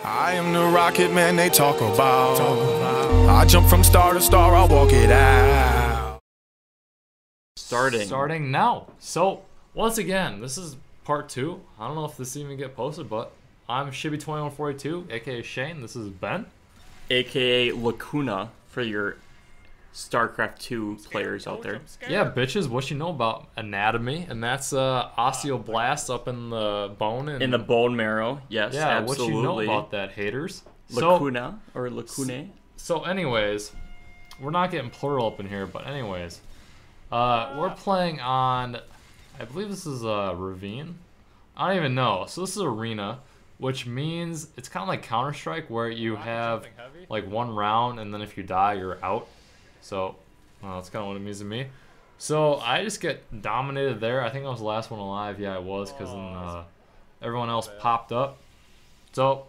I am the rocket man they talk about. I jump from star to star, I walk it out. Starting now. So, once again, this is part 2. I don't know if this even get posted, but I'm Shibby2142, aka Shane. This is Ben. AKA Lacuna for your Starcraft 2 players out there. Yeah, bitches, what you know about anatomy? And that's osteoblast up in the bone. In the bone marrow, yes, yeah, absolutely. what you know about that, haters? Lacuna, or lacunae. So anyways, we're not getting plural up in here, but anyways. We're playing on, I believe this is Ravine. I don't even know. So this is Arena, which means it's kind of like Counter-Strike where you have like one round and then if you die, you're out. So, that's kind of what it means to me. So, I just get dominated there. I think I was the last one alive. Yeah, I was, because then everyone else popped up. So,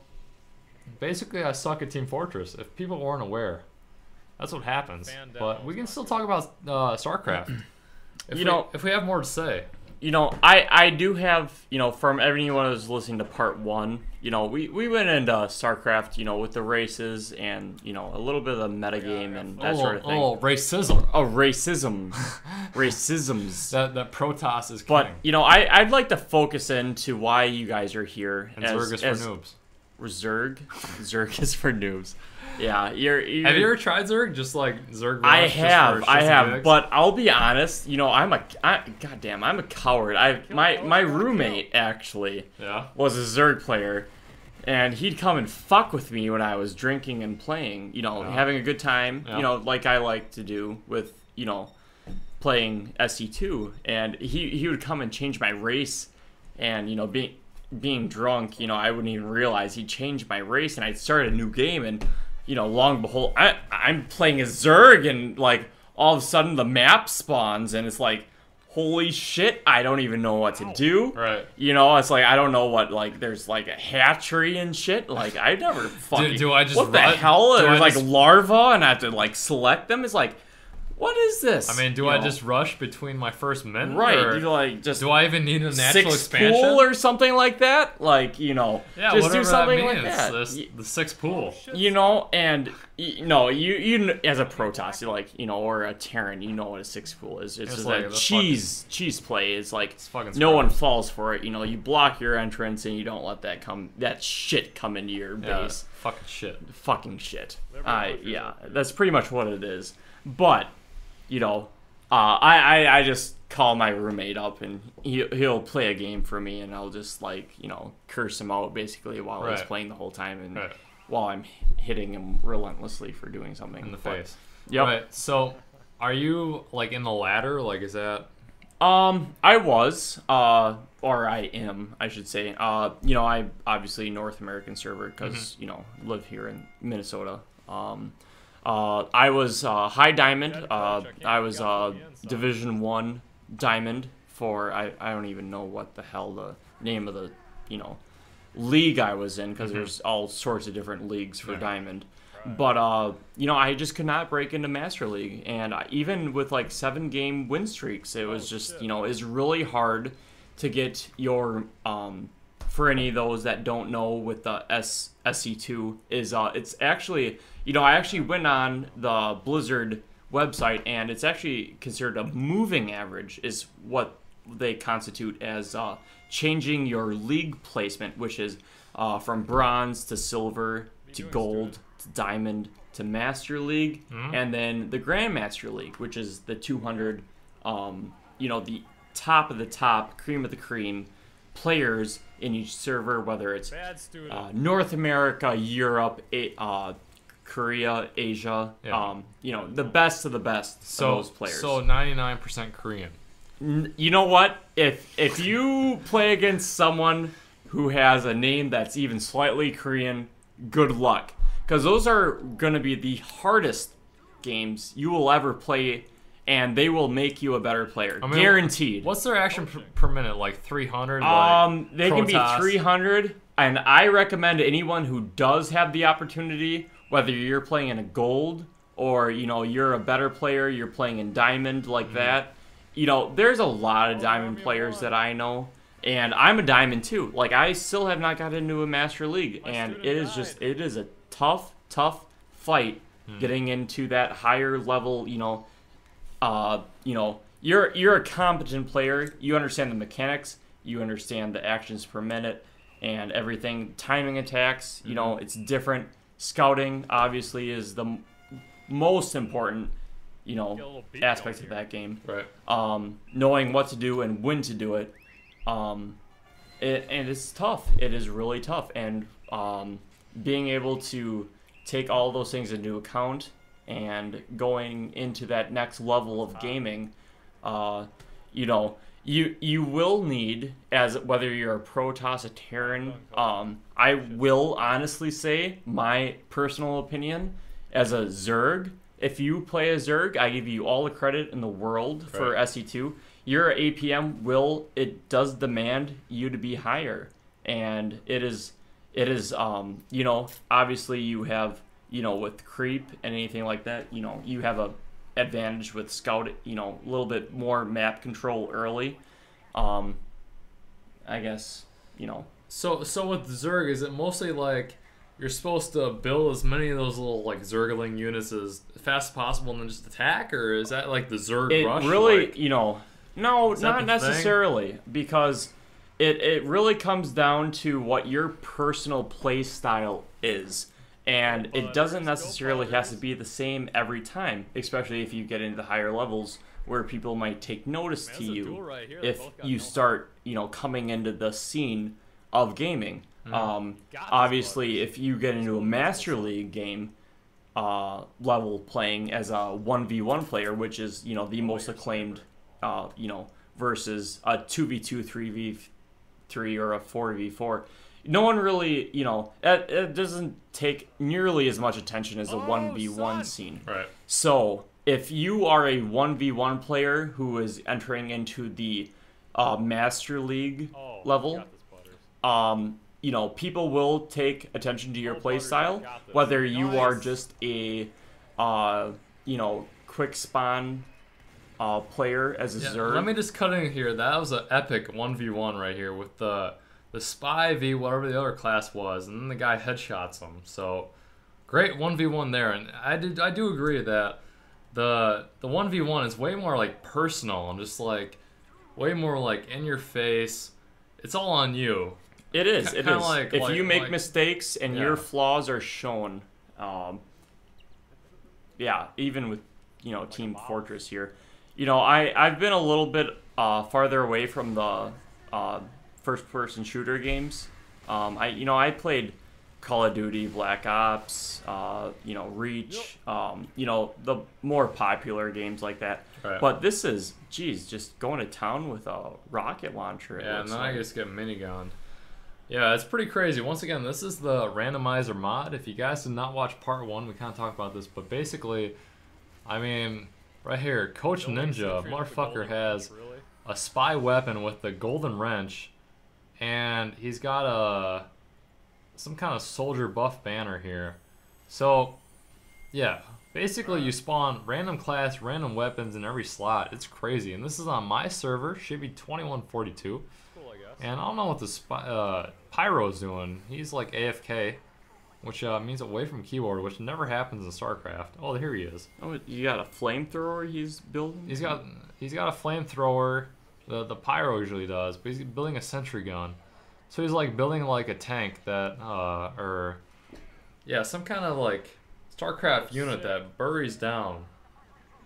basically, I suck at Team Fortress. If people weren't aware, that's what happens. But we can still talk about StarCraft. If we have more to say. You know, I do have, from everyone who's listening to part 1, we went into StarCraft, with the races and, a little bit of the metagame and that sort of thing. Oh, racism. Oh, racism. Racisms. That Protoss is king. But, I'd like to focus into why you guys are here. And Zerg is for noobs. Zerg? Zerg is for noobs. Yeah, you're... Have you ever tried Zerg? Just like Zerg Rush? I have, but I'll be honest, I'm a coward. My roommate, actually, was a Zerg player, and he'd come and fuck with me when I was drinking and playing, having a good time, like I like to do with, playing SC2, and he would come and change my race, and, being drunk, I wouldn't even realize he'd changed my race, and I'd start a new game, and... lo and behold, I'm playing as Zerg, and, like, all of a sudden the map spawns, and it's like, holy shit, I don't even know what to do. Right. It's like, I don't know what, like, there's, like, a hatchery and shit. Like, I never fucking... Do I just what the hell? There's, like, larvae, and I have to, like, select them? It's like... What is this? I mean, do I just rush between my first men? Right. Or do I even need a natural expansion? Pool or something like that? Like, yeah, just do something that like that. The sixth pool. And you as a Protoss, like, or a Terran, you know what a sixth pool is. It's just like a cheese play. It's like no one falls for it. You block your entrance and you don't let that shit come into your base. Fucking shit. Yeah, that's pretty much what it is. But I just call my roommate up and he'll play a game for me and I'll just curse him out basically while he's playing the whole time and while I'm hitting him relentlessly for doing something in the face. Yep. Right. So, are you like in the ladder? Like, is that? I was, or I am, I should say. I obviously North American server because live here in Minnesota. I was High Diamond. I was Division 1 Diamond for I don't even know what the hell the name of the league I was in because there's all sorts of different leagues for Diamond. But I just could not break into Master League, and even with like 7-game win streaks, it was just it's really hard to get your for any of those that don't know with the SC2 is it's actually I actually went on the Blizzard website and it's actually considered a moving average is what they constitute as changing your league placement, which is from bronze to silver to gold to diamond to Master League and then the Grandmaster League, which is the 200 the top of the top, cream of the cream players in each server, whether it's North America, Europe, Korea, Asia, the best of the best of those players. So 99% Korean. You know what? If you play against someone who has a name that's even slightly Korean, good luck. Because those are going to be the hardest games you will ever play, and they will make you a better player. Guaranteed. What's their action per minute? Like 300? They can be 300, and I recommend anyone who does have the opportunity, whether you're playing in a gold or, you're a better player, you're playing in diamond like that. There's a lot of diamond players that I know, And I'm a diamond too. Like, I still have not got into a Master League, and it is a tough fight getting into that higher level. You're a competent player. You understand the mechanics. You understand the actions per minute and everything. Timing attacks. It's different. Scouting obviously is the most important aspect of that game. Right. Knowing what to do and when to do it. And it's tough. It is really tough. And being able to take all those things into account and going into that next level of gaming, you will need, as whether you're a Protoss, a Terran, I will honestly say, my personal opinion, as a Zerg, if you play a Zerg, I give you all the credit in the world for SE2. Your APM does demand you to be higher, and it is obviously you have, with creep and anything like that, you have a advantage with scout, a little bit more map control early. I guess, So with Zerg, is it mostly like you're supposed to build as many of those little like Zergling units as fast as possible and then just attack, or is that like the Zerg rush? Really, like, no, not necessarily, because it really comes down to what your personal play style is. And it doesn't necessarily have to be the same every time, especially if you get into the higher levels where people might take notice to you if you start, coming into the scene of gaming. Obviously, if you get into a Master League game level playing as a 1v1 player, which is, the most acclaimed, versus a 2v2, 3v3, or a 4v4, no one really, it doesn't take nearly as much attention as a 1v1 scene. Right. So if you are a 1v1 player who is entering into the Master League level, people will take attention to your play style, whether you are just a, quick spawn player as a Zerg. Let me just cut in here. That was an epic 1v1 right here with the Spy v whatever the other class was, and then the guy headshots him. So great 1v1 there, and I do agree that the 1v1 is way more like personal and just like way more like in your face. It's all on you. It is. It is. Like, if you make mistakes and your flaws are shown, even with Team Fortress here, I've been a little bit farther away from the first-person shooter games. I played Call of Duty, Black Ops, Reach, the more popular games like that. Right. But this is, just going to town with a rocket launcher. Yeah, and then I just get minigun. Yeah, it's pretty crazy. Once again, this is the randomizer mod. If you guys did not watch part 1, we kind of talked about this, but basically, I mean, right here, Coach Ninja, motherfucker has a spy weapon with the golden wrench, and he's got some kind of soldier buff banner here. So, yeah, basically you spawn random class, random weapons in every slot. It's crazy, and this is on my server, Shibby2142. And I don't know what the Pyro's doing. He's like AFK, which means away from keyboard, which never happens in Starcraft. Oh, here he is. Oh, you got a flamethrower he's building? He's got a flamethrower. The Pyro usually does, but he's building a sentry gun. So he's like building like a tank that, some kind of like Starcraft unit that buries down.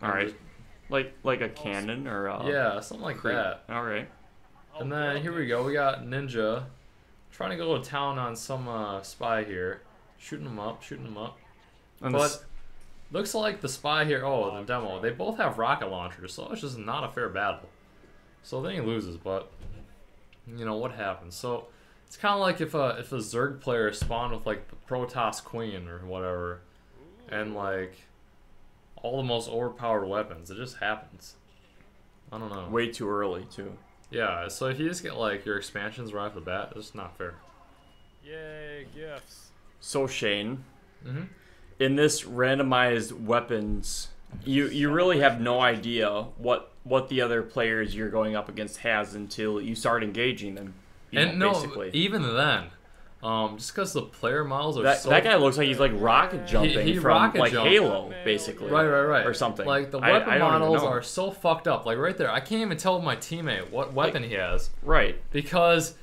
All right, like a cannon or something like that. All right. And then here we go. We got Ninja trying to go to town on some spy here, shooting him up. And but looks like the spy here. Oh, the demo. They both have rocket launchers, so it's just not a fair battle. So then he loses, but what happens? So it's kind of like if a Zerg player spawned with like the Protoss Queen or whatever, and like all the most overpowered weapons. It just happens. I don't know. Way too early too. Yeah, so if you just get like your expansions right off the bat, it's not fair. Yay, gifts. So Shane, in this randomized weapons you really have no idea what the other players you're going up against has until you start engaging them. Basically. Even then, just because the player models are that guy looks like he's like rocket jumping he from rocket like jumped. Halo, basically. Right. Or something. Like the I weapon don't even models know. are so fucked up. Like right there, I can't even tell my teammate what weapon he has. Right. Because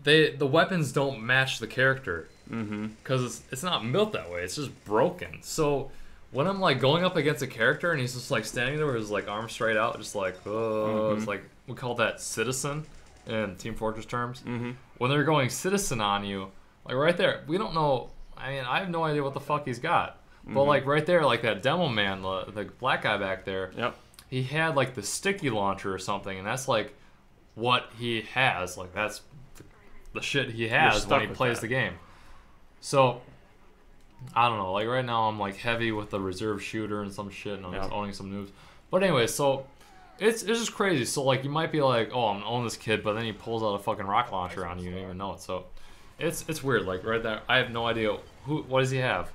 the weapons don't match the character. Because it's not built that way. It's just broken. So when I'm like going up against a character and he's just like standing there with his like arms straight out, just like it's like we call that citizen in Team Fortress terms. When they're going citizen on you, like right there, we don't know. I mean, I have no idea what the fuck he's got. But like right there, like that demo man, the black guy back there, he had like the sticky launcher or something, and that's like what he has. Like that's the shit he has when he plays the game. So I don't know. Like right now, I'm like heavy with the reserve shooter and some shit, and I'm just owning some noobs. But anyway, so it's just crazy. So like you might be like, oh, I'm gonna own this kid, but then he pulls out a fucking rocket launcher on you, and you don't even know it. So it's weird. Like right there, I have no idea what does he have.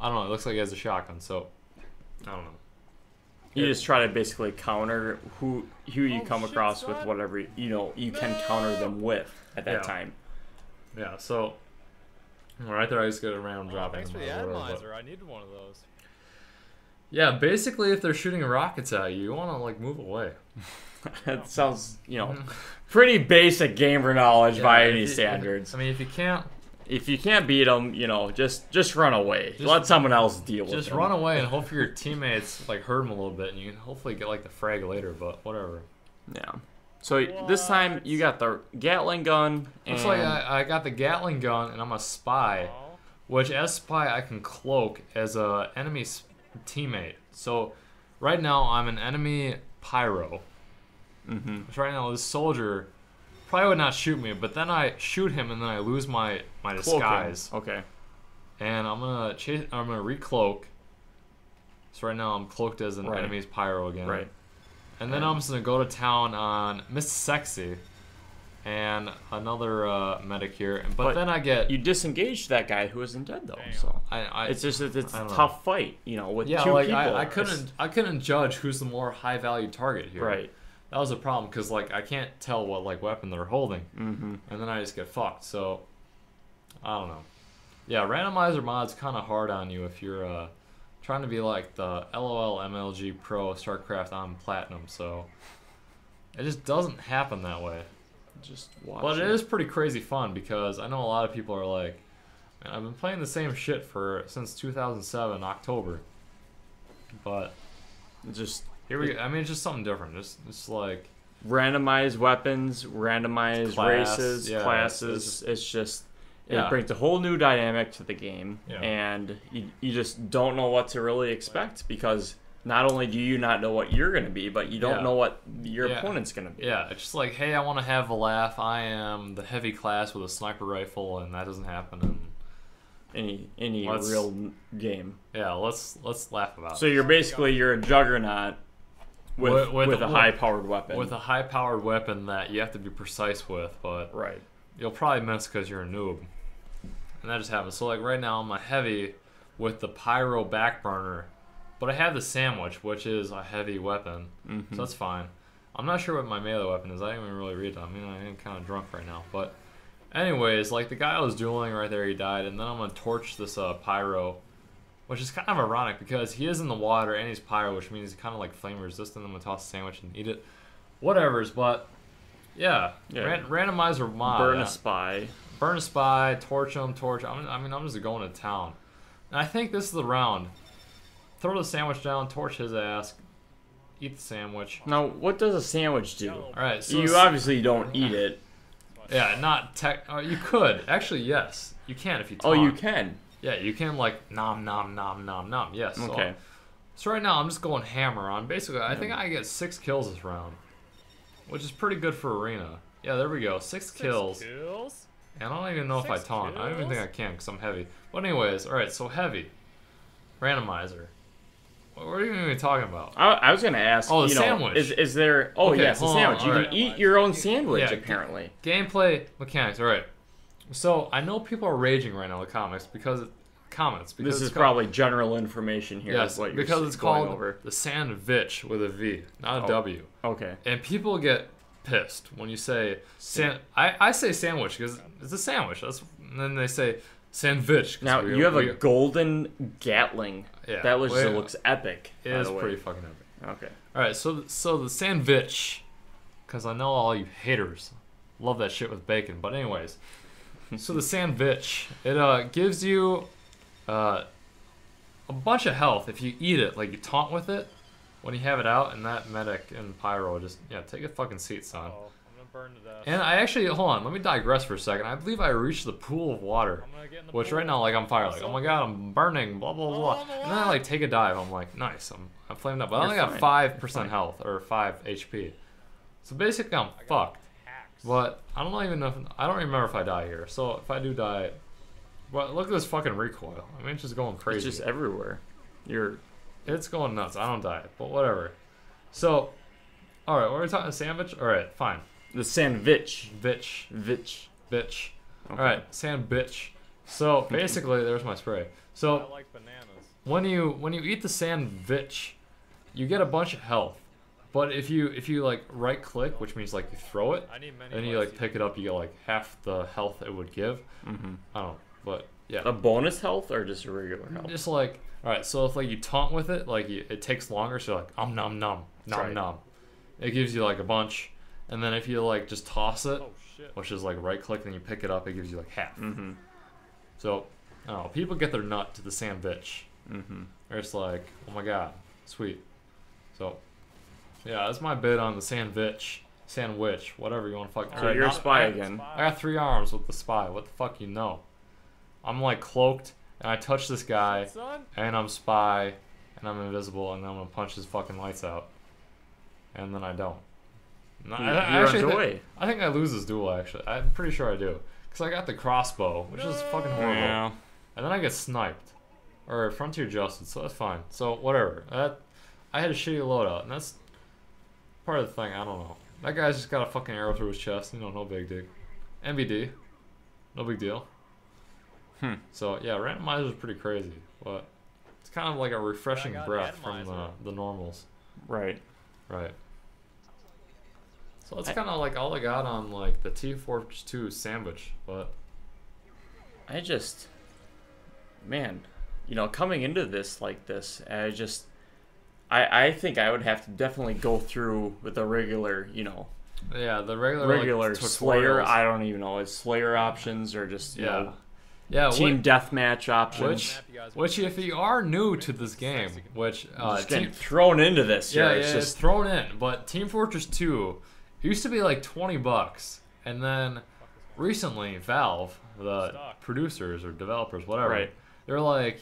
I don't know. It looks like he has a shotgun. So I don't know. You just try to basically counter who you come across with whatever you can counter them with at that time. Yeah. So right there, I just get a random drop. Thanks for the atomizer. I needed one of those. Yeah, basically, if they're shooting rockets at you, you want to like move away. That sounds pretty basic gamer knowledge by any standards. I mean, if you can't beat them, just run away. Let someone else deal with it. Just run away and hopefully your teammates like hurt them a little bit, and you can hopefully get like the frag later. But whatever. Yeah. So this time you got the Gatling gun. Looks like I got the Gatling gun, and I'm a spy. Which as spy I can cloak as a enemy teammate. So right now I'm an enemy pyro. Which right now this soldier probably would not shoot me, but then I shoot him and then I lose my disguise. Okay. And I'm gonna recloak. So right now I'm cloaked as an enemy's pyro again. Right. And then I'm just gonna go to town on Miss Sexy and another medic here. But then I get you disengaged that guy who isn't dead though. So it's just it's a tough fight, with two people. I couldn't judge who's the more high value target here. Right. That was a problem because like I can't tell what like weapon they're holding, and then I just get fucked. So I don't know. Yeah, randomizer mod's kind of hard on you if you're trying to be like the LOL MLG Pro Starcraft on Platinum. So it just doesn't happen that way. Just watch. But it is pretty crazy fun because I know a lot of people are like, man, I've been playing the same shit since 2007 October. But just here we go. I mean, it's just something different. It's like randomized weapons, randomized races, classes. It's just it brings a whole new dynamic to the game, and you just don't know what to really expect because not only do you not know what you're going to be, but you don't know what your opponent's going to be. Yeah, it's just like, hey, I want to have a laugh. I am the heavy class with a sniper rifle, and that doesn't happen in any real game. Yeah, let's laugh about it. So you're a juggernaut with a high-powered weapon. With a high-powered weapon that you have to be precise with, but you'll probably miss because you're a noob. And that just happens. So like right now I'm a heavy with the pyro back burner. But I have the sandwich, which is a heavy weapon, so that's fine. I'm not sure what my melee weapon is. I didn't even really read it. I mean, I am kind of drunk right now. But anyways, like the guy I was dueling right there, he died. And then I'm going to torch this pyro, which is kind of ironic because he is in the water and he's pyro, which means he's kind of like flame resistant. I'm going to toss the sandwich and eat it. Whatever's, but yeah. Randomizer mod. Burn a spy. Burn a spy, torch him, I'm just going to town. And I think this is the round. Throw the sandwich down, torch his ass, eat the sandwich. Now, what does a sandwich do? Alright, so you obviously don't eat it. Yeah, not tech. You could. Actually, yes. You can if you taunt. Oh, you can? Yeah, you can, like, nom, nom, nom, nom, nom. Yes. Okay. So right now, I'm just going hammer on. Basically, I think I get 6 kills this round, which is pretty good for arena. Yeah, there we go. 6 kills. And I don't even know if I taunt. I don't even think I can because I'm heavy. But anyways, alright, so heavy. Randomizer. What are you even talking about? I was going to ask, the sandwich. Is there... Oh, okay, yes, a sandwich. You can eat your own sandwich, apparently. Gameplay mechanics. All right. So, I know people are raging right now in the comments because comments. Because This is it's called, probably general information here. yes, What you're because it's going called over. the sandwich with a V, not a W. Okay. And people get pissed when you say I say sandwich because it's a sandwich. And then they say sandwich. Now you have a golden Gatling. Yeah, that looks epic. It is pretty fucking epic. Okay. All right, so the sandwich, because I know all you haters love that shit with bacon. But anyways, so the sandwich, it gives you a bunch of health if you eat it. Like you taunt with it when you have it out, and that medic and pyro just take a fucking seat, son. Oh, I'm gonna burn to death. And I actually hold on, let me digress for a second. I believe I reached the pool of water, I'm gonna get in the which pool. right now like I'm fire like, oh my god, I'm burning, blah blah blah. Oh my And then I like take a dive. I'm like, nice, I'm flamed up. But I only You're got fine. 5% health or 5 HP. So basically I'm I got fucked. hacks. But I don't even know if I don't remember if I die here. So if I do die, but look at this fucking recoil. I mean, it's just going crazy. It's just everywhere. It's going nuts. I don't die, but whatever. So, all right, what are we talking? Sandwich? All right, fine. The sandwich. Bitch. Bitch. Okay. Okay. All right, sandwich. So basically, there's my spray. I So like bananas. when you eat the sandwich, you get a bunch of health. But if you like right click, which means like you throw it, I need many. and you like pick it up, you get like half the health it would give. Mm-hmm. I don't know, but yeah. A bonus health or just a regular health? Just like, all right, so if like you taunt with it, like it takes longer, so like nom nom Right. nom. It gives you like a bunch, and then if you like just toss it, Oh shit. which is like right click, then you pick it up, it gives you like half. Mm-hmm. So, I don't know, people get their nut to the sandwich. Mm-hmm. They're just like, oh my god, sweet. So, yeah, that's my bid on the sandwich, whatever you want to fucking. So you're a spy again. I got 3 arms with the spy. What the fuck, you know? I'm like cloaked, and I touch this guy, Son? and I'm spy, and I'm invisible, and then I'm gonna punch his fucking lights out, and then I don't. No, He I runs actually away. I think I lose this duel. Actually, I'm pretty sure I do, cause I got the crossbow, which is fucking horrible, Yeah. and then I get sniped, or frontier justice, so that's fine. So whatever. I had a shitty loadout, and that's part of the thing. I don't know. That guy's just got a fucking arrow through his chest. You know, no big deal. MVD, no big deal. So yeah, randomizer is pretty crazy, but it's kind of like a refreshing got breath from randomizer. the normals. Right. Right. So that's kind of like all I got on like the T-Fortress 2 sandwich, but I just, man, coming into this like this, I think I would have to definitely go through with the regular, yeah, the regular like, Slayer. tutorials. I don't even know, it's Slayer options or just yeah, team deathmatch options. which if you are new to this game, which Just getting thrown into this. yeah, It's it's just thrown in. But Team Fortress 2 used to be like $20, and then recently Valve, the producers or developers, whatever, Right. they're like,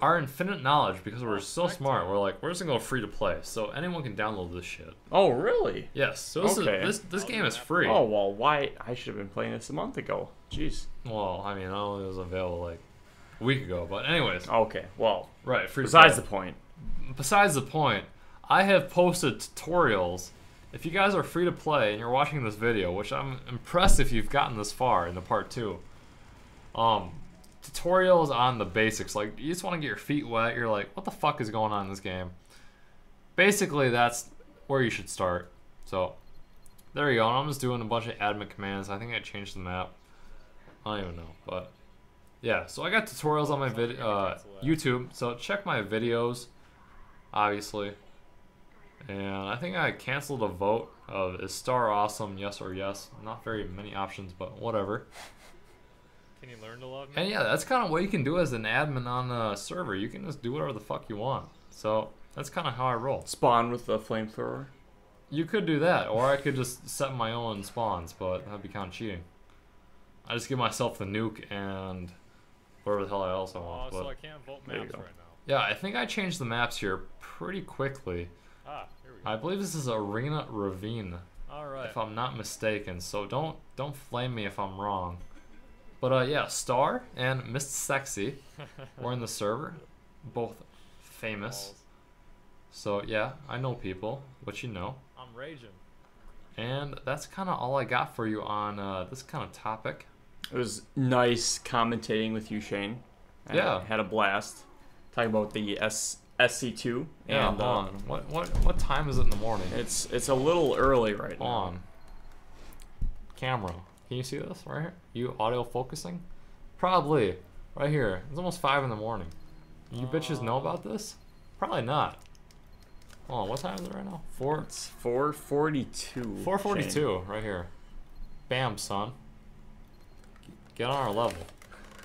our infinite knowledge, because we're so smart, we're like, we're just gonna go free to play, so anyone can download this shit. Oh really? Yes, so this game is free. Oh well, why? I should have been playing this a month ago. Jeez. Well, I mean, I don't know, it was available like a week ago, but anyways, Okay. Well, right, free. besides to the play. point. Besides the point, I have posted tutorials. If you guys are free to play and you're watching this video, which I'm impressed if you've gotten this far in the part 2, tutorials on the basics. Like, you just want to get your feet wet. You're like, what the fuck is going on in this game? Basically, that's where you should start. So, there you go. And I'm just doing a bunch of admin commands. I think I changed the map. I don't even know, but yeah. So I got tutorials on my YouTube. So check my videos, obviously. And I think I canceled a vote of is Star awesome, yes or yes. Not very many options, but whatever. Can you learn to love me? And yeah, that's kind of what you can do as an admin on a server. You can just do whatever the fuck you want. So that's kind of how I roll. Spawn with the flamethrower. You could do that, or I could just set my own spawns, but that'd be kind of cheating. I just give myself the nuke and whatever the hell else I Oh, want. so But I can't vote There you maps go. right now. yeah, I think I changed the maps here pretty quickly. Ah, here we go. I believe this is Arena Ravine, All right. if I'm not mistaken. So don't flame me if I'm wrong. But yeah, Star and Miss Sexy were in the server, both famous. Balls. So yeah, I know people, which you know. I'm raging. And that's kind of all I got for you on this kind of topic. It was nice commentating with you, Shane. Yeah. Had a blast. Talking about the SC2. Yeah, and, hold on. What time is it in the morning? It's a little early right now. Hold on. Camera. Can you see this right here? You audio focusing? Probably. Right here. It's almost 5 in the morning. You bitches know about this? Probably not. Hold on, what time is it right now? It's 4:42. 4:42, right here. Bam, son. Get on our level.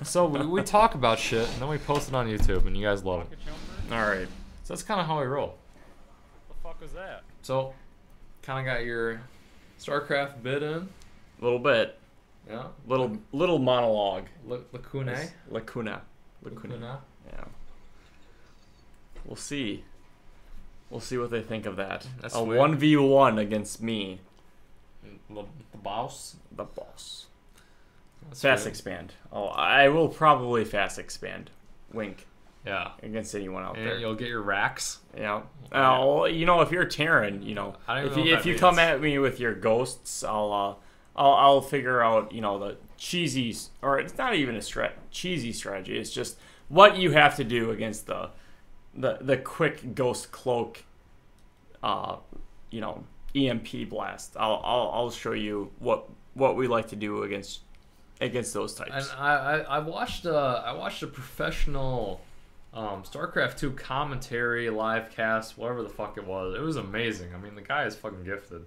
So we talk about shit, and then we post it on YouTube, and you guys love it. Rocket jumper? All right. So that's kind of how we roll. The fuck was that? So, kind of got your StarCraft bid in. A little bit. Yeah. Little monologue. Lacuna. Lacuna. Yeah. We'll see. We'll see what they think of that. That's a weird. 1v1 against me. The boss. The boss. That's Fast weird. expand. Oh, I will probably fast expand. Wink. Yeah. Against anyone out And there. you'll get your racks. Yeah. If you're Terran, I don't if even know you what that come means. at me with your ghosts, I'll figure out, the cheesy, or it's not even a cheesy strategy. It's just what you have to do against the quick ghost cloak, EMP blast. I'll show you what we like to do against those types. And I watched a professional StarCraft 2 commentary live cast, whatever the fuck it was. It was amazing. I mean, the guy is fucking gifted.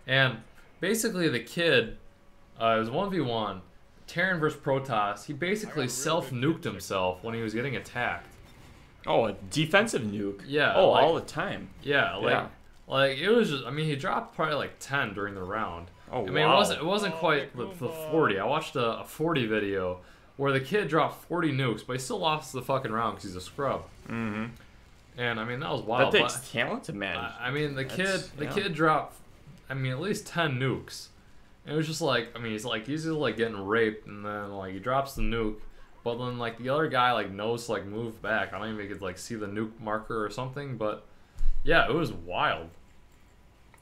And basically the kid, it was 1v1, Terran versus Protoss. He basically self-nuked himself when he was getting attacked. Oh, a defensive nuke. Yeah. Oh, like- all the time. Yeah, Yeah. like it was just. I mean, he dropped probably like 10 during the round. Oh, I mean, wow. it wasn't quite the 40. I watched a 40 video where the kid dropped 40 nukes, but he still lost the fucking round because he's a scrub. Mm-hmm. And I mean, that was wild. That takes but- talent to manage. I mean, the yeah. kid dropped, I mean, at least 10 nukes. And it was just like, I mean, he's just like getting raped, and then like he drops the nuke, but then like the other guy like knows to like move back. I don't even think he could like see the nuke marker or something, but yeah, it was wild.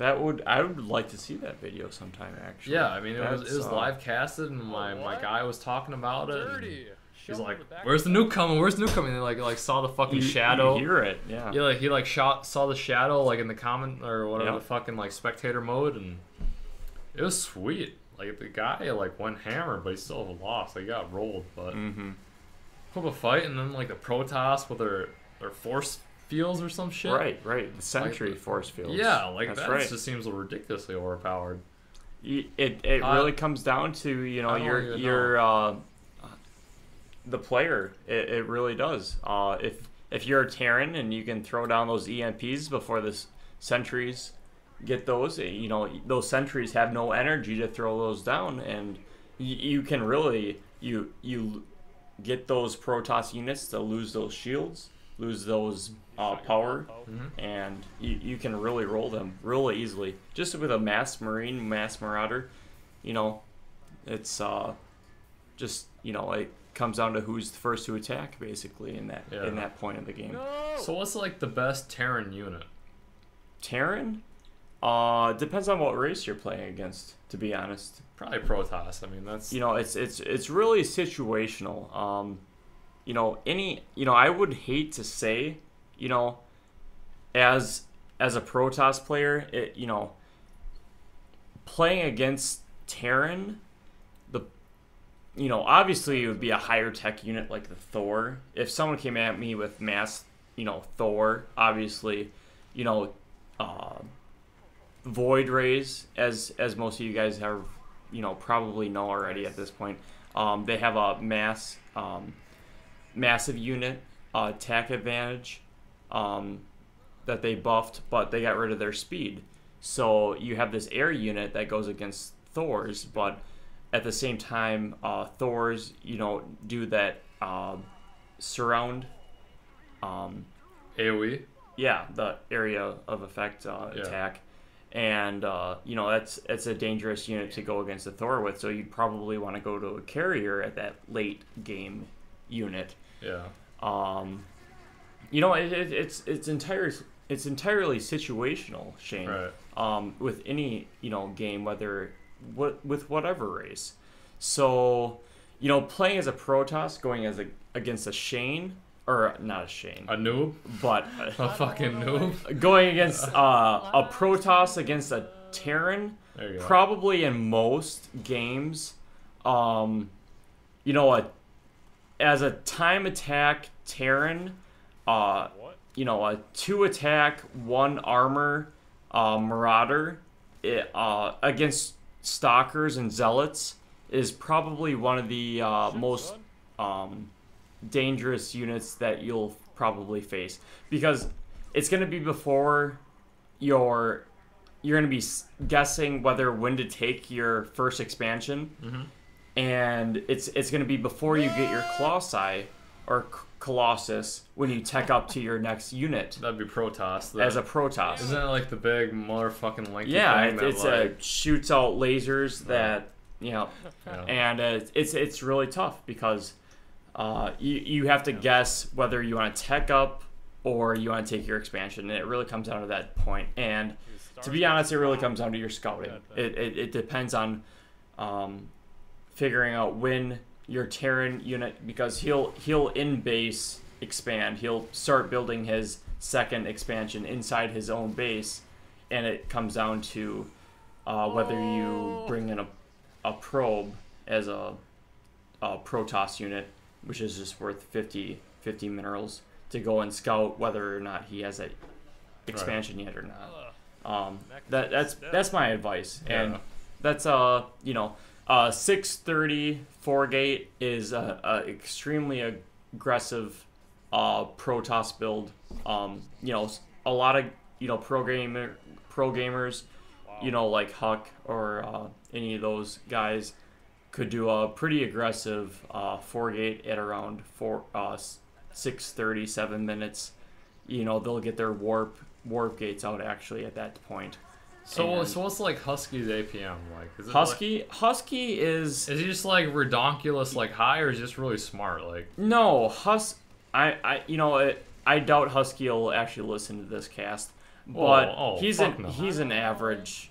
I would like to see that video sometime, actually. Yeah, I mean, it was That's, live casted, and my what? guy was talking about it. and Dirty. He's Show like, me back "Where's the nuke coming? Where's the nuke coming?" And they like saw the fucking shadow. You hear it, yeah. Yeah, he saw the shadow like in the comment or whatever Yep. the fucking like spectator mode, and it was sweet. Like the guy like went hammer, but he still lost. Like, he got rolled, but Mm-hmm. put a fight, and then like the Protoss with their force fields or some shit. Right. The Sentry force fields. Yeah, like That's that right. just seems ridiculously overpowered. It really comes down to I don't even your the player. It really does. If you're a Terran and you can throw down those EMPs before the sentries get those, those sentries have no energy to throw those down, and you can really you get those Protoss units to lose those shields, lose those power, and you can really roll them really easily. Just with a mass Marine, mass Marauder, it's just it comes down to who's the first to attack, basically, in that point of the game. So what's like the best Terran unit? Terran? Depends on what race you're playing against, to be honest. Probably Protoss. I mean, that's It's really situational. I would hate to say, as a Protoss player, playing against Terran, obviously it would be a higher tech unit like the Thor. If someone came at me with mass, Thor, obviously, Void Rays, as most of you guys have, probably know already at this point. They have a massive unit attack advantage that they buffed, but they got rid of their speed. So you have this air unit that goes against Thor's, but at the same time, Thor's, do that surround. AoE. Yeah, the area of effect attack. And, it's a dangerous unit to go against the Thor with, so you'd probably want to go to a carrier at that late game unit. Yeah. It's entirely situational, Shane. Right. With any, game, with whatever race. So, you know, playing as a Protoss, going against a Shane, or not a Shane, A noob? but A fucking noob? going against a Protoss against a Terran, There you go. probably in most games, you know, as a time attack Terran, you know, a 2 attack, 1 armor Marauder against Stalkers and Zealots is probably one of the most dangerous units that you'll probably face, because it's going to be before you're going to be guessing when to take your first expansion, and it's going to be before you get your Colossi or Colossus when you tech up to your next unit. That'd be Protoss. As a Protoss. Isn't it like the big motherfucking lengthy Yeah, thing that, it's like, shoots out lasers that, you know, yeah. and it's really tough because you have to guess whether you want to tech up or you want to take your expansion, and it really comes down to that point. And to be honest, it really comes down to your scouting. It depends on figuring out when your Terran unit, because he'll in base expand. He'll start building his second expansion inside his own base, and it comes down to whether you bring in a probe as a Protoss unit, which is just worth 50 minerals, to go and scout whether or not he has that expansion yet or not. That's my advice, and that's you know, 630 4-gate is a extremely aggressive Protoss build. You know, a lot of, you know, pro gamers, you know, like Huck or any of those guys could do a pretty aggressive 4-gate at around 6:37 minutes. You know, they'll get their warp gates out actually at that point. So what's like Husky's APM like? Is it Husky is he just like redonkulous like high, or is he just really smart like? No, you know, I doubt Husky will actually listen to this cast, but he's an average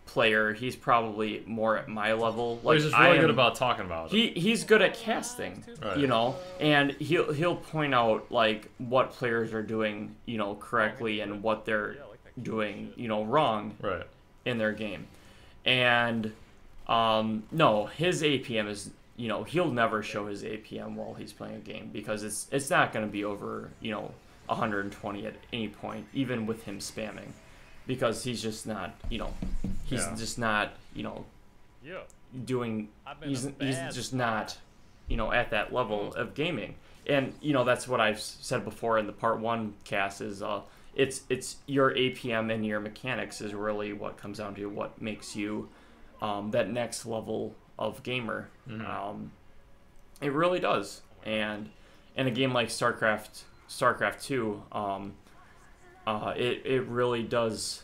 player. He's probably more at my level. Like, he's just really good about talking about it. He's good at casting, right. You know, and he'll point out like what players are doing, you know, correctly and what they're doing, you know, wrong in their game. And no, his APM is, you know, he'll never show his APM while he's playing a game, because it's not going to be over, you know, 120 at any point, even with him spamming, because he's just not, you know, just not, you know, doing, he's just not, you know, at that level of gaming. And, you know, that's what I've said before in the part 1 cast is it's your APM and your mechanics is really what comes down to what makes you that next level of gamer. It really does. And in a game like Starcraft 2, it really does,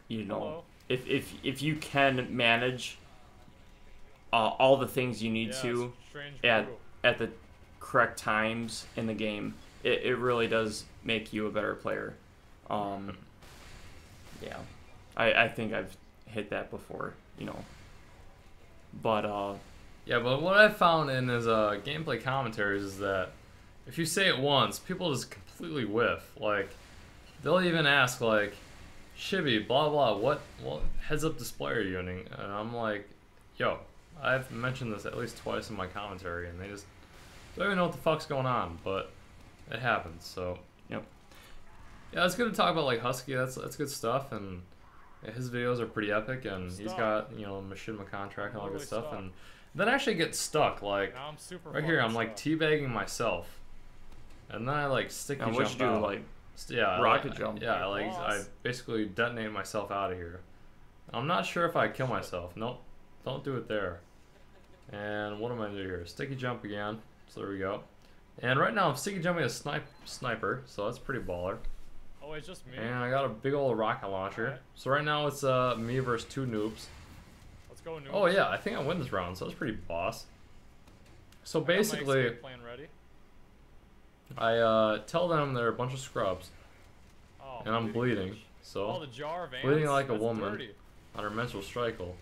you know, if you can manage all the things you need to at the correct times in the game, it really does make you a better player. Yeah, I think I've hit that before, you know. But yeah, but what I've found in his gameplay commentaries is that if you say it once, people just completely whiff. Like, they'll even ask like, Shibby, blah blah, what heads-up display are you using? And I'm like, yo, I've mentioned this at least twice in my commentary, and they just don't even know what the fuck's going on, but it happens. So yep. Yeah, it's good to talk about like Husky. That's good stuff, and yeah, his videos are pretty epic, and he's got, you know, machinima contract and all that good stuff, and then I actually get stuck like right here. I'm like teabagging myself, and then I like sticky jump what you out. do, like rocket jump? Yeah, like I basically detonate myself out of here. I'm not sure if I kill myself. Nope, don't do it there. And what am I doing here? Sticky jump again. So there we go. And right now I'm sticky jumping a sniper, so that's pretty baller. Oh, it's just me. And I got a big old rocket launcher. Right. So right now it's me versus 2 noobs. Let's go, noobs. Oh yeah, I think I win this round, so that's pretty boss. So basically, plan ready. I tell them they're a bunch of scrubs, and I'm bleeding. The So jar of ants? bleeding like a That's woman dirty. on her menstrual cycle.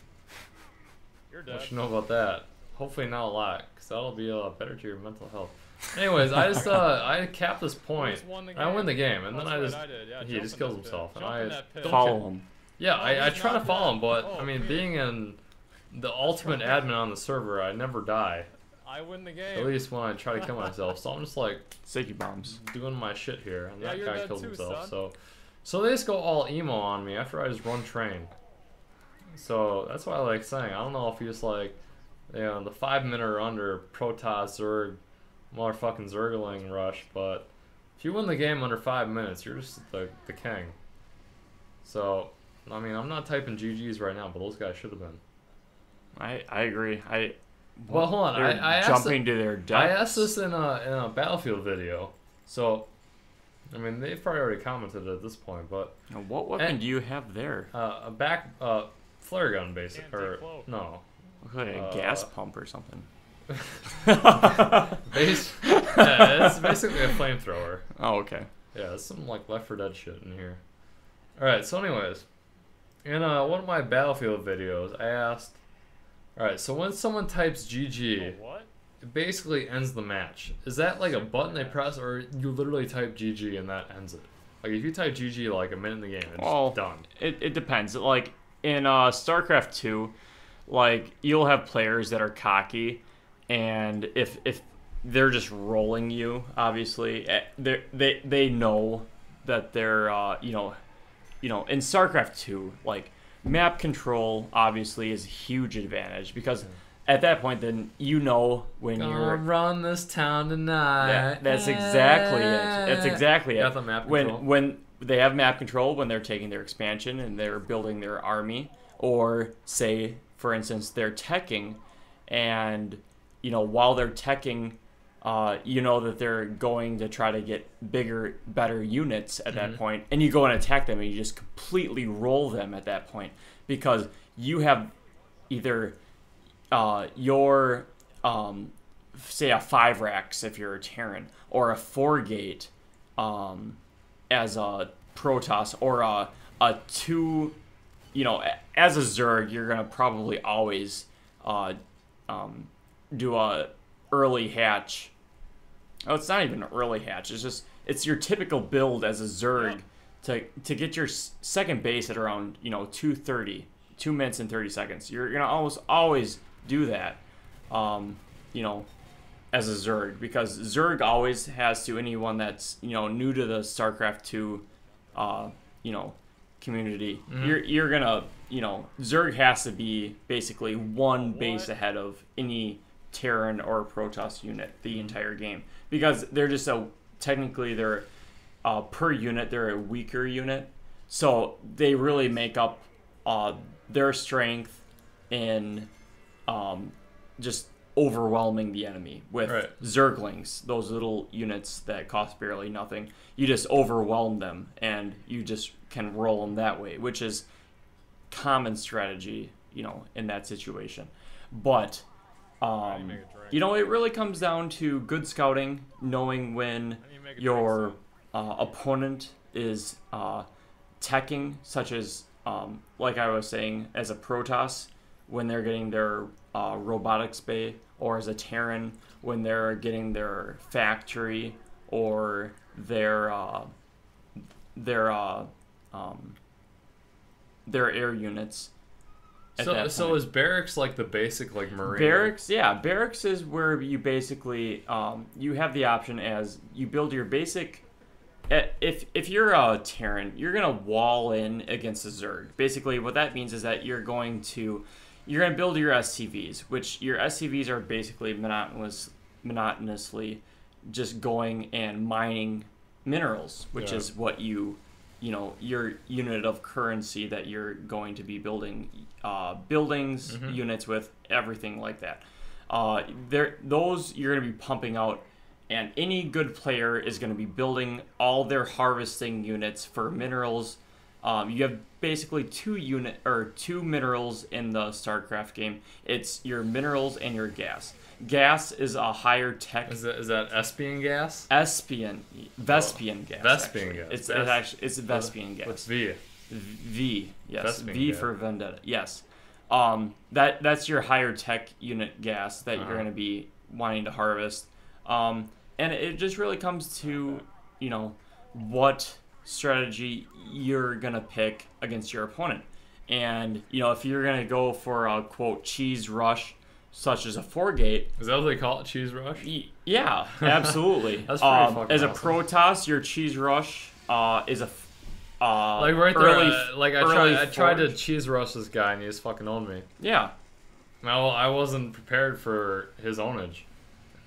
You're dead. What you know about that? hopefully not a lot, because that'll be better to your mental health. Anyways, I just I capped this point. I win the game, and then he just kills himself, and I don't follow him. Yeah, I try to follow him, but I mean, being in the ultimate admin on the server, I never die. I win the game. At least when I try to kill myself, so I'm just like safety bombs, doing my shit here, and that guy kills himself. Son. So they just go all emo on me after I just run train. So that's why I like saying, I don't know if you just like, you know, the 5 minute or under Protoss Zerg, motherfucking Zergling rush, but if you win the game under 5 minutes, you're just the king. So, I mean, I'm not typing GGs right now, but those guys should have been. I agree. Well, hold on. I jumping to their deaths. I asked this in a Battlefield video, so I mean they've probably already commented at this point. But now, what weapon do you have there? A flare gun, basic or no? Looks like a gas pump or something. Yeah, it's basically a flamethrower. Oh, okay. Yeah, it's some like Left 4 Dead shit in here. All right. So, anyways, in one of my Battlefield videos, I asked. Alright, so when someone types GG, it basically ends the match. Is that like a button they press, or you literally type GG and that ends it? Like if you type GG like a minute in the game, it's done. It depends. Like in StarCraft 2, like you'll have players that are cocky, and if they're just rolling you, obviously they know that they're in StarCraft 2, like. Map control obviously is a huge advantage because at that point then you know when you're run this town tonight. That's exactly it. That's exactly it. The map control. When they have map control, when they're taking their expansion and they're building their army, or say for instance they're teching, and while they're teching, that they're going to try to get bigger, better units at that point, and you go and attack them, and you just completely roll them at that point because you have either your say a 5 racks if you're a Terran, or a 4 gate as a Protoss, or a 2. As a Zerg, you're gonna probably always do a early hatch. Oh, it's not even an early hatch. It's your typical build as a Zerg to get your second base at around 2:30, 2 minutes and 30 seconds. You're gonna almost always do that, as a Zerg, because Zerg always has to, anyone that's new to the StarCraft 2, community. You're gonna Zerg has to be basically one base ahead of any Terran or Protoss unit the entire game, because they're just technically they're per unit they're a weaker unit, so they really make up their strength in just overwhelming the enemy with Zerglings, those little units that cost barely nothing. You just overwhelm them and you just can roll them that way, which is common strategy in that situation. But it really comes down to good scouting, knowing when your opponent is teching, such as, like I was saying, as a Protoss, when they're getting their robotics bay, or as a Terran, when they're getting their factory, or their air units. So is barracks like the basic like marine? Barracks is where you basically you have the option as you build your basic. If you're a Terran, you're gonna wall in against a Zerg. Basically, what that means is that you're gonna build your SCVs, which your SCVs are basically monotonously just going and mining minerals, which is what your unit of currency that you're going to be building buildings, units with, everything like that. Those you're going to be pumping out, and any good player is going to be building all their harvesting units for minerals. You have basically two minerals in the StarCraft game. It's your minerals and your gas. Gas is a higher tech. Is that Espion gas? Vespian gas. Vespian gas. It's Vespian gas. What's V? V, yes. Vespian V gas. for Vendetta, yes. That's your higher tech unit gas that you're going to be wanting to harvest. And it just really comes to, what strategy you're going to pick against your opponent. And, if you're going to go for a, quote, cheese rush, such as a 4-gate. Is that what they call it, cheese rush? Yeah, absolutely. That's pretty fucking as a awesome. Protoss, your cheese rush is a like right early, there, like I tried to cheese rush this guy and he just fucking owned me. Yeah. Well, I wasn't prepared for his ownage.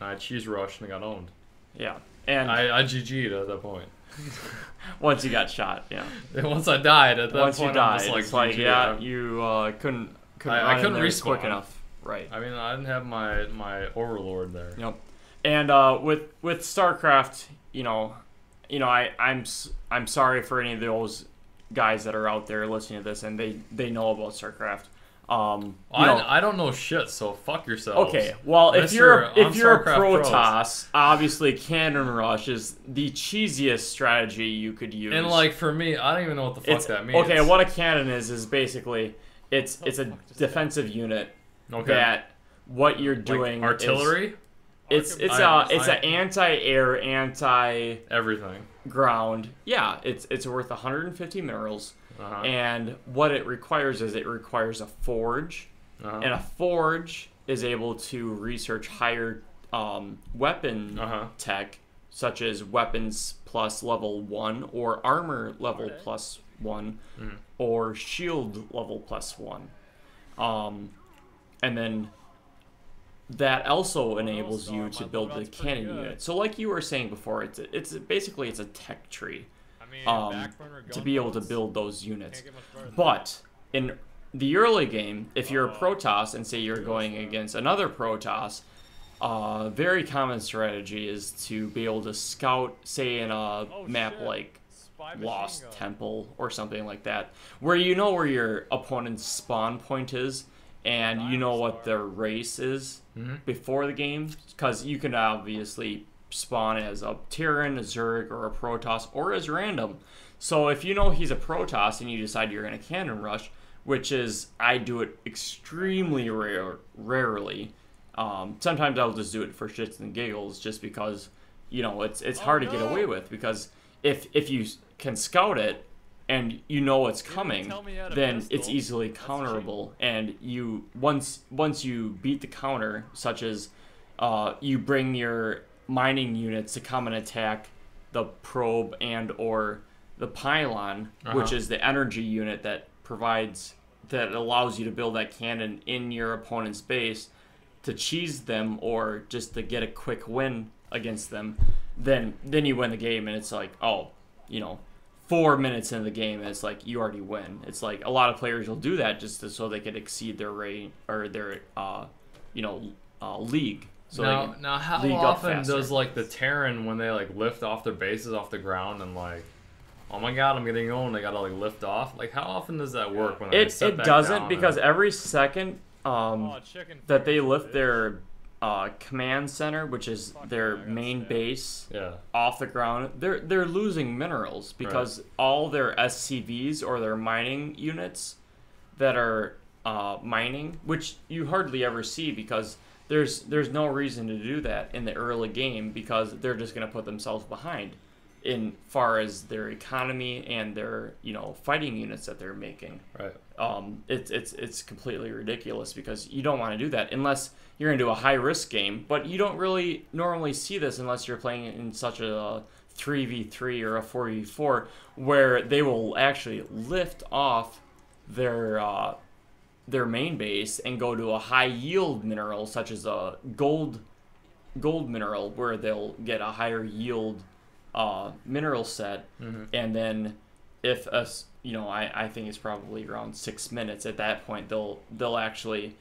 I cheese rushed and got owned. Yeah. And I GG'd at that point. Once you got shot, yeah. And once I died, at that Once point you I'm died, just it's like, like, GG, yeah, you couldn't I run in couldn't there respawn quick enough. Right. I mean, I didn't have my overlord there. Yep. And with Starcraft, I'm sorry for any of those guys that are out there listening to this and they know about Starcraft. I don't know shit, so fuck yourselves. Okay, well, if you're a Starcraft Protoss, obviously Cannon Rush is the cheesiest strategy you could use. And like for me, I don't even know what the fuck that means. Okay, what a cannon is basically it's a defensive unit that what you're doing like artillery. It's an anti-air, Everything. ground. Yeah, it's worth 150 minerals. And what it requires is a forge, and a forge is able to research higher weapon tech, such as weapons plus level 1, or armor level plus 1, or shield level plus 1. And then that also enables you to build the cannon unit. So like you were saying before, it's basically a tech tree. To be able to build those units. But in the early game, if you're a Protoss and say you're going against another Protoss, very common strategy is to be able to scout, say in a map like Lost Temple or something like that, where you know where your opponent's spawn point is and you know what their race is before the game, because you can obviously spawn as a Terran, a Zerg, or a Protoss, or as random. So if you know he's a Protoss and you decide you're going to cannon rush, which is, I do it extremely rarely. Sometimes I'll just do it for shits and giggles, just because, it's hard to get away with, because if you can scout it and you know it's coming, then it's easily counterable. And you once you beat the counter, such as you bring your mining units to come and attack the probe and or the pylon, which is the energy unit that allows you to build that cannon in your opponent's base to cheese them or just to get a quick win against them, then you win the game. And it's like, 4 minutes into the game, and it's like you already win. It's like a lot of players will do that just so they could exceed their rate or their league. So now how often does like the Terran, when they like lift off their bases off the ground and like, oh my god, I'm getting owned, they gotta like lift off? Like how often does that work when they set back doesn't down because every second that they lift their command center, which is their main base, off the ground, they're losing minerals because all their SCVs or their mining units that are mining, which you hardly ever see because there's no reason to do that in the early game, because they're just going to put themselves behind in far as their economy and their fighting units that they're making. Right. It's completely ridiculous because you don't want to do that unless you're going to do a high risk game. But you don't really normally see this unless you're playing in such a 3v3 or a 4v4 where they will actually lift off their main base and go to a high yield mineral such as a gold mineral, where they'll get a higher yield mineral set. And then if I think it's probably around 6 minutes at that point, they'll actually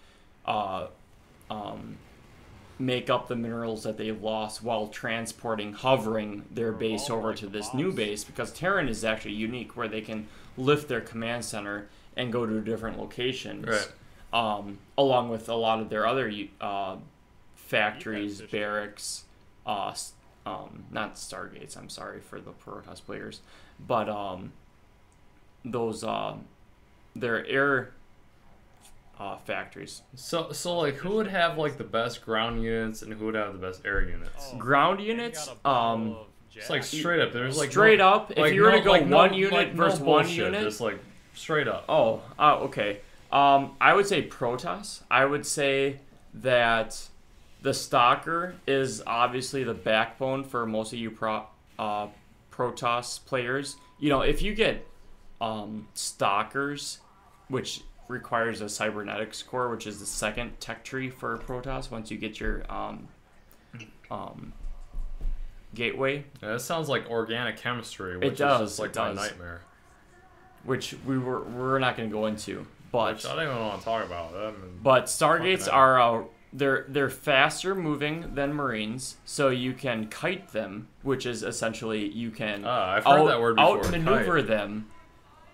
make up the minerals that they've lost while hovering their base over to this new base, because Terran is actually unique where they can lift their command center and go to different locations, along with a lot of their other factories, barracks, not Stargates, I'm sorry for the Protoss players, but those their air factories. So like, who would have like the best ground units and who would have the best air units? Oh, Ground and you units, got a bottle of It's like Jack. straight up. There's like straight no, up. If like, you were no, to go like, one no, unit like, versus no one bullshit, unit, just like straight up. okay. I would say Protoss. I would say that the Stalker is obviously the backbone for most of you Protoss players. You know, if you get Stalkers, which requires a cybernetics core, which is the second tech tree for Protoss once you get your gateway. Yeah, that sounds like organic chemistry, which does, is just like it my does. nightmare. Which we're not going to go into, but Which I don't even want to talk about. but Stargates Fucking are they're faster moving than Marines, so you can kite them, which is essentially you can I've heard that word before, outmaneuver kite. them,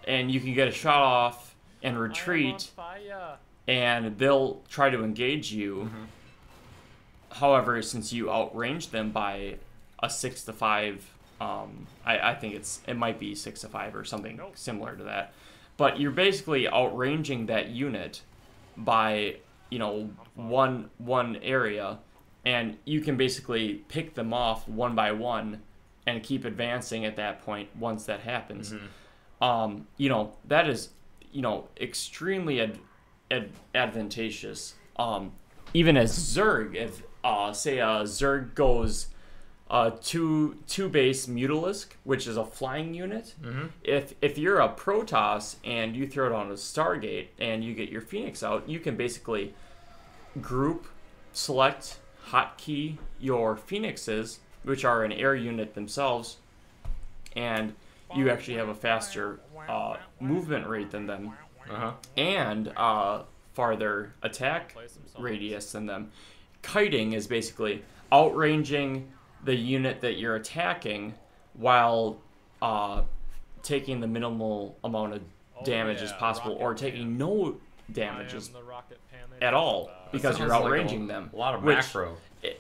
and you can get a shot off and retreat, and they'll try to engage you. Mm-hmm. However, since you outrange them by a 6 to 5, I think it might be 6 to 5 or something similar to that. But you're basically outranging that unit by, you know, one area, and you can basically pick them off one by one and keep advancing at that point once that happens. Mm-hmm. You know, that is, you know, extremely advantageous. Even as Zerg, if say a Zerg goes two base Mutalisk, which is a flying unit. Mm-hmm. If you're a Protoss and you throw it on a Stargate and you get your Phoenix out, you can basically group, select, hotkey your Phoenixes, which are an air unit themselves, and you actually have a faster movement rate than them, and farther attack radius than them. Kiting is basically outranging the unit that you're attacking while taking the minimal amount of damage as possible, or taking no damages at all because you're outranging them. A lot of which- macro.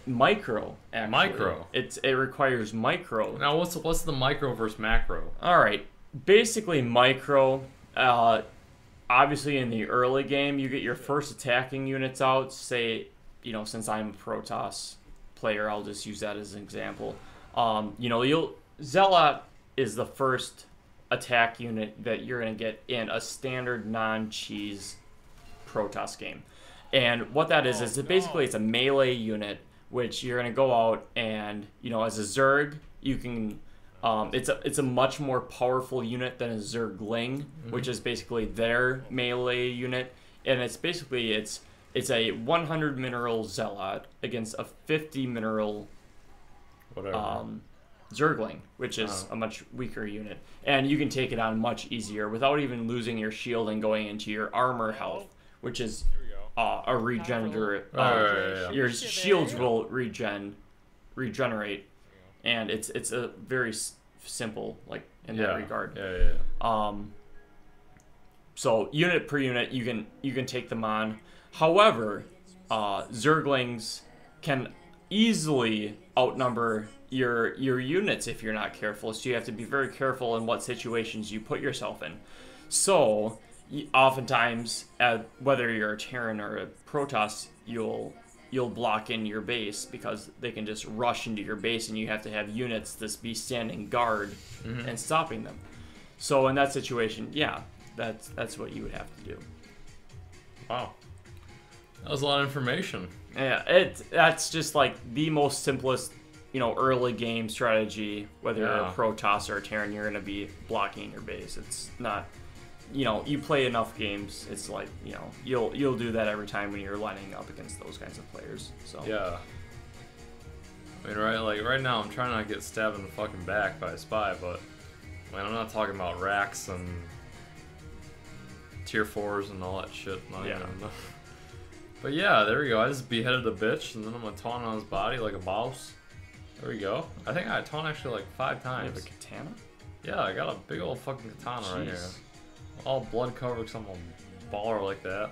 Micro, actually. Micro. It requires micro. Now, what's the micro versus macro? All right, basically micro. Obviously, in the early game, you get your first attacking units out. Say, you know, since I'm a Protoss player, I'll just use that as an example. You know, Zealot is the first attack unit that you're gonna get in a standard non-cheese Protoss game, and what that is basically it's a melee unit, which you're gonna go out and, you know, as a Zerg, you can. It's a much more powerful unit than a Zergling, which is basically their melee unit, and it's basically it's a 100 mineral Zealot against a 50 mineral Zergling, which is a much weaker unit, and you can take it on much easier without even losing your shield and going into your armor health, which is a regenerative. Your shields will regenerate, and it's a very simple, like, in that regard. So unit per unit, you can take them on. However, Zerglings can easily outnumber your units if you're not careful. So you have to be very careful in what situations you put yourself in. So oftentimes, whether you're a Terran or a Protoss, you'll block in your base because they can just rush into your base, and you have to have units that be standing guard and stopping them. So in that situation, yeah, that's what you would have to do. Wow, that was a lot of information. Yeah, that's just like the most simplest, you know, early game strategy. Whether you're a Protoss or a Terran, you're gonna be blocking your base. It's not. You know, you play enough games, it's like, you know, you'll do that every time when you're lining up against those kinds of players. So yeah, I mean, right now I'm trying not to get stabbed in the fucking back by a spy, but man, I'm not talking about racks and tier 4s and all that shit. But yeah, there we go. I just beheaded the bitch, and then I'm gonna taunt on his body like a boss. There we go. I think I taunt actually like 5 times. You have a katana? Yeah, I got a big old fucking katana right here. All blood covered because I'm a baller like that.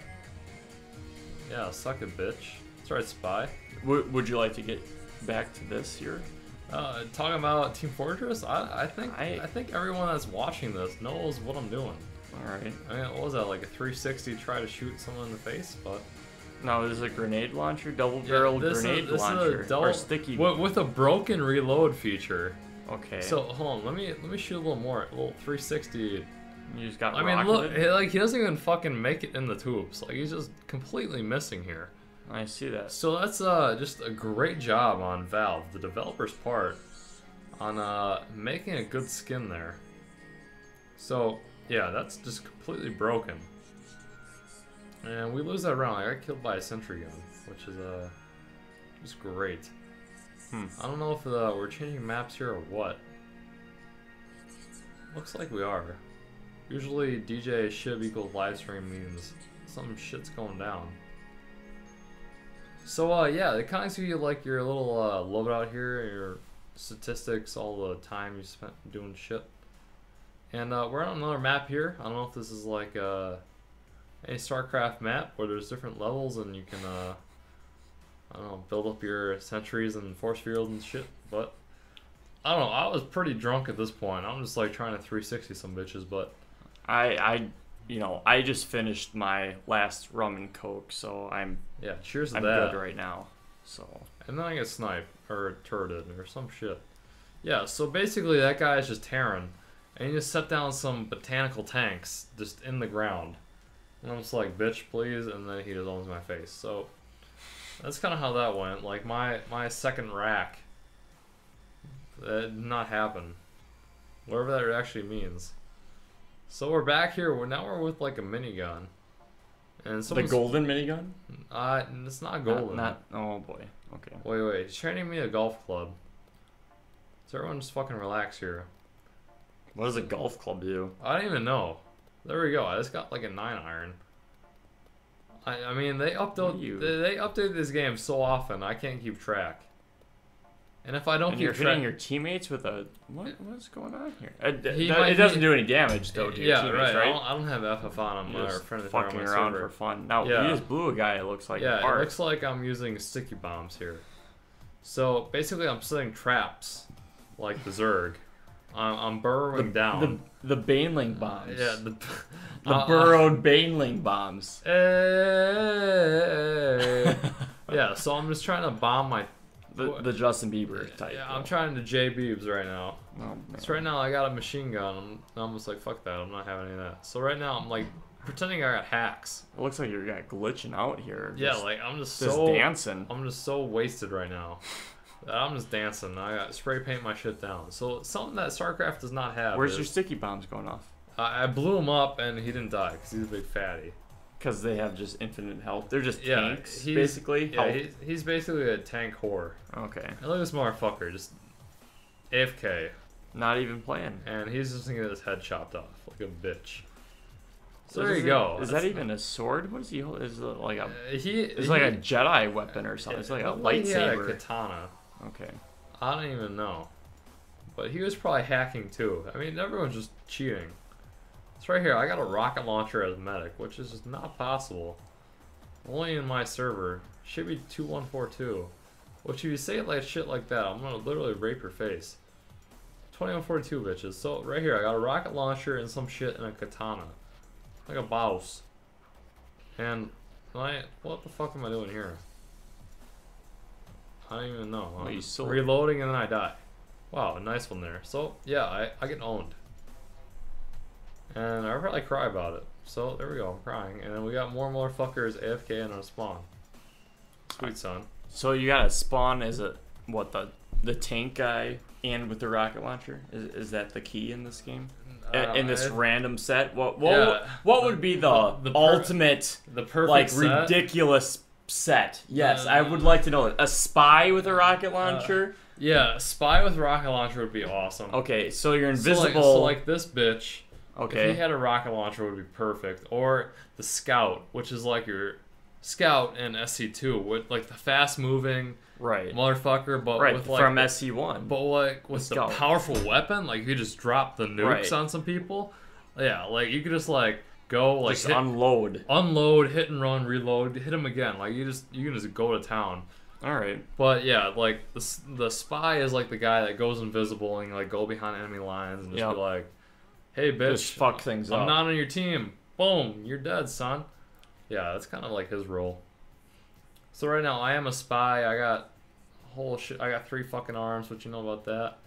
Yeah, suck it, bitch. That's right, spy. Would you like to get back to this here? Talking about Team Fortress, I think everyone that's watching this knows what I'm doing. Alright. I mean, what was that, like a 360 try to shoot someone in the face? But No, this is a grenade launcher, double-barrel grenade launcher, or sticky. with a broken reload feature. Okay. So hold on, let me shoot a little more. A little 360. You just got. I mean, look, he doesn't even fucking make it in the tubes. Like he's just completely missing here. I see that. So that's just a great job on Valve, the developer's part, on making a good skin there. So yeah, that's just completely broken. And we lose that round. I got killed by a sentry gun, which is just great. I don't know if we're changing maps here or what. Looks like we are. Usually DJ Shib equals livestream means some shit's going down. So yeah, it kind of gives you like your little loadout here, your statistics, all the time you spent doing shit. And we're on another map here. I don't know if this is like a Starcraft map where there's different levels and you can I don't know, build up your sentries and force fields and shit. But I don't know, I was pretty drunk at this point. I'm just like trying to 360 some bitches, but I just finished my last rum and coke, so I'm cheers to I'm that. good right now. So and then I get sniped or turreted or some shit. Yeah, so basically that guy is just Terran, and he just set down some botanical tanks just in the ground, and I'm just like, bitch, please, and then he just owns my face. So that's kind of how that went. Like my second rack, that did not happen, whatever that actually means. So we're back here. Now we're with like a minigun, and the golden minigun. It's not golden. Oh boy. Okay. Wait. He's training me a golf club. So everyone just fucking relax here. What does a golf club do? I don't even know. There we go. I just got like a 9-iron. I mean, they update this game so often, I can't keep track. And if I don't you're keep track, hitting your teammates with a what's going on here? It doesn't do any damage though to your teammates, right? I don't have FF on him. You're just fucking around for fun. Now you just blew a guy. It looks like it looks like I'm using sticky bombs here. So basically, I'm setting traps like the Zerg. I'm burrowing down. The Baneling bombs. Yeah, the burrowed Baneling bombs. Yeah, so I'm just trying to bomb my... The Justin Bieber type. Yeah, I'm trying to J-Beebs right now. Oh, man. So right now I got a machine gun. I'm just like, fuck that. I'm not having any of that. So right now I'm like pretending I got hacks. It looks like you're glitching out here. Yeah, like I'm just dancing. I'm just so wasted right now. I'm just dancing. I got spray paint my shit down. So something that Starcraft does not have. Where's your sticky bombs going off? I blew him up and he didn't die because he's a big fatty. Because they have just infinite health. They're just tanks, basically. Yeah, he's basically a tank whore. Okay. And look at this motherfucker, just AFK. Not even playing. And he's just gonna get his head chopped off like a bitch. So there you go. Is that even a sword? What is he hold? Is it like a? It's like a Jedi weapon or something. It's like a lightsaber. He had a katana. Okay. I don't even know. But he was probably hacking too. I mean, everyone's just cheating. It's right here. I got a rocket launcher as medic, which is just not possible. Only in my server, Shibby2142. Which if you say it like shit like that, I'm gonna literally rape your face. 2142 bitches. So right here, I got a rocket launcher and some shit and a katana, like a boss. And what the fuck am I doing here? I don't even know. Well, I'm reloading and then I die. Wow, a nice one there. So yeah, I get owned. And I probably cry about it. So there we go, I'm crying. And then we got more motherfuckers AFK and on spawn. Sweet son. So you gotta spawn as the tank guy and with the rocket launcher? Is that the key in this game? In this random set? What would be the ultimate, the perfect like set? Ridiculous set? Yes, I would like to know it. A spy with a rocket launcher? Yeah, a spy with rocket launcher would be awesome. Okay, so you're invisible. So like this bitch. Okay. If he had a rocket launcher, it would be perfect. Or the scout, which is like your scout in SC2, with like the fast moving motherfucker, but with like from SC1. But like with the powerful weapon, like you just drop the nukes on some people. Yeah, like you could just like go like just unload, hit and run, reload, hit him again. Like you can just go to town. All right. But yeah, like the spy is like the guy that goes invisible and like go behind enemy lines and just be like, hey bitch, just fuck things up. I'm not on your team. Boom, you're dead, son. Yeah, that's kind of like his role. So right now I am a spy. I got whole shit. I got 3 fucking arms. What you know about that?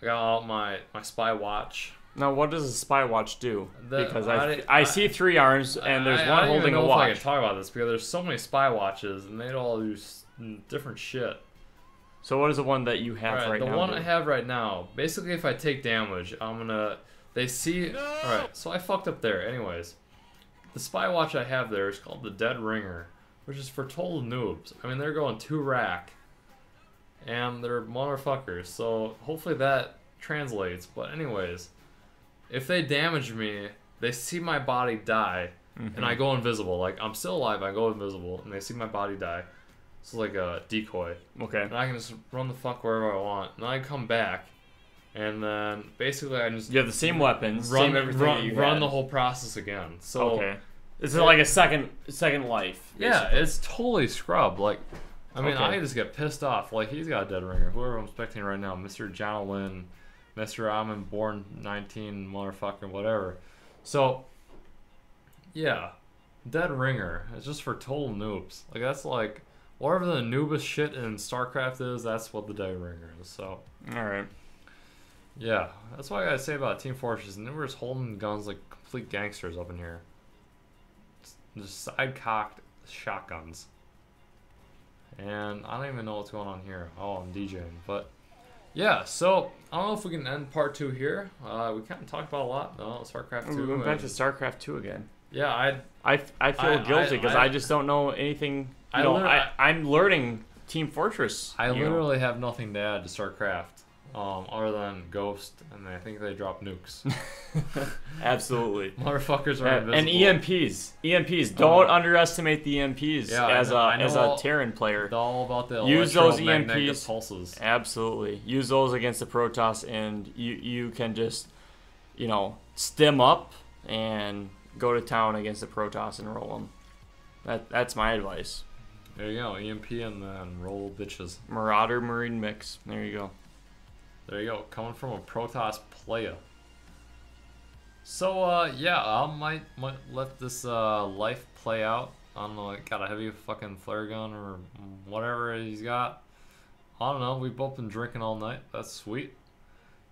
I got out my spy watch. Now, what does a spy watch do? The- Because I see 3 arms and there's one holding a I don't even know if I watch. can talk about this because there's so many spy watches and they all do different shit. So what is the one that you have right now? The one do? I have right now, basically if I take damage, I'm gonna, they see, alright, so I fucked up there. Anyways, the spy watch I have there is called the Dead Ringer, which is for total noobs. I mean, they're going 2 rack, and they're motherfuckers, so hopefully that translates. But anyways, if they damage me, they see my body die, and I go invisible. Like, I'm still alive, I go invisible, and they see my body die. It's like a decoy. Okay. And I can just run the fuck wherever I want. And then I come back, and then basically I just You have the same weapons, same everything that you run had. the whole process again. So Okay. This is like a second life. yeah, basically. it's totally scrubbed. Like, I mean, Okay. I just get pissed off. Like, he's got a dead ringer. Whoever I'm expecting right now, Mr. John Lynn, Mr. I'm born 19, motherfucker, whatever. So, yeah, dead ringer. It's just for total noobs. Like, that's like whatever the noobest shit in Starcraft is. That's what the dead ringer is. So. All right. Yeah, that's what I gotta say about Team Fortress. And they were just holding guns like complete gangsters up in here. Just side-cocked shotguns. And I don't even know what's going on here. Oh, I'm DJing. But, yeah, so, I don't know if we can end part 2 here. We kind of talked about a lot. No, Starcraft 2. We went back to StarCraft 2 again. Yeah, I feel guilty because I just don't know anything. I'm learning Team Fortress. I literally have nothing to add to StarCraft. Other than Ghost, and I think they drop nukes. Absolutely. Motherfuckers are invisible. And EMPs. Don't underestimate the EMPs as a Terran player. It's all about the use those electromagnetic EMPs. pulses. Absolutely. Use those against the Protoss, and you can just, stim up and go to town against the Protoss and roll them. That's my advice. There you go, EMP and then roll bitches. Marauder Marine mix. There you go. There you go, coming from a Protoss playa. So, yeah, I might let this life play out. I don't know, like, got a heavy fucking flare gun or whatever he's got. I don't know, we've both been drinking all night. That's sweet.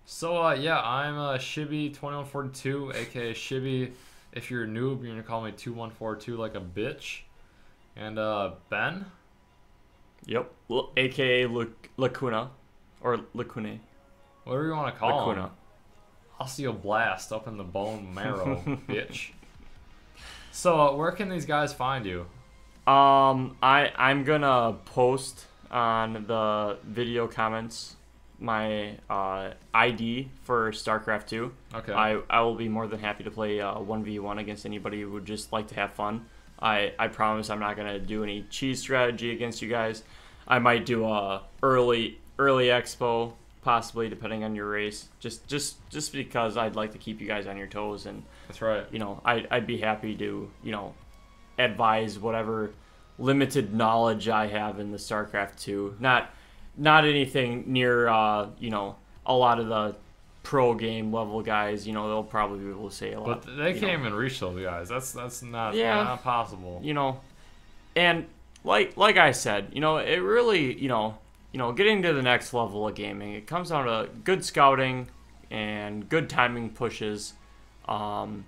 So, yeah, I'm Shibby2142, aka Shibby. If you're a noob, you're gonna call me 2142 like a bitch. And, Ben? Yep. AKA Lacuna. Or Lacune. Whatever you want to call Lacuna. him. Osteoblast up in the bone marrow, bitch. So, where can these guys find you? I'm gonna post on the video comments my ID for StarCraft 2. Okay. I will be more than happy to play 1v1 against anybody who would just like to have fun. I promise I'm not gonna do any cheese strategy against you guys. I might do a early expo, possibly, depending on your race. Just because I'd like to keep you guys on your toes, and That's right. I'd be happy to advise whatever limited knowledge I have in the StarCraft 2. Not anything near a lot of the pro game level guys. They'll probably be able to say a lot. But they can't even reach those guys. That's not possible. And like I said, it really getting to the next level of gaming, it comes down to good scouting and good timing pushes in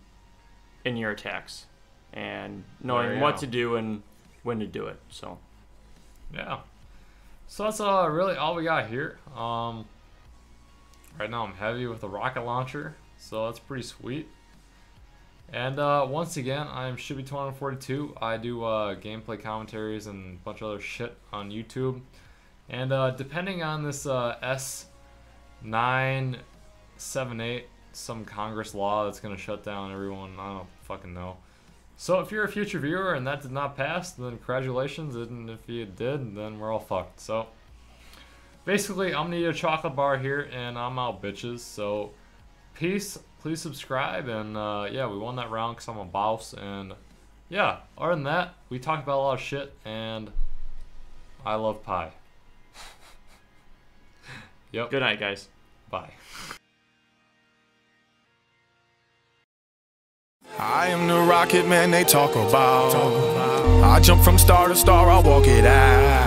your attacks, and knowing what to do and when to do it. So yeah. So that's really all we got here. Right now I'm heavy with a rocket launcher, so that's pretty sweet. And once again, I'm Shibby2142. I do gameplay commentaries and a bunch of other shit on YouTube. And depending on this S978, some Congress law that's going to shut down everyone, I don't fucking know. So if you're a future viewer and that did not pass, then congratulations. And if you did, then we're all fucked. So basically, I'm going to eat a chocolate bar here, and I'm out, bitches. So peace. Please subscribe. And yeah, we won that round because I'm a boss. And yeah, other than that, we talked about a lot of shit, and I love pie. Yep. good night, guys. Bye. I am the rocket man they talk about. I jump from star to star, I walk it out.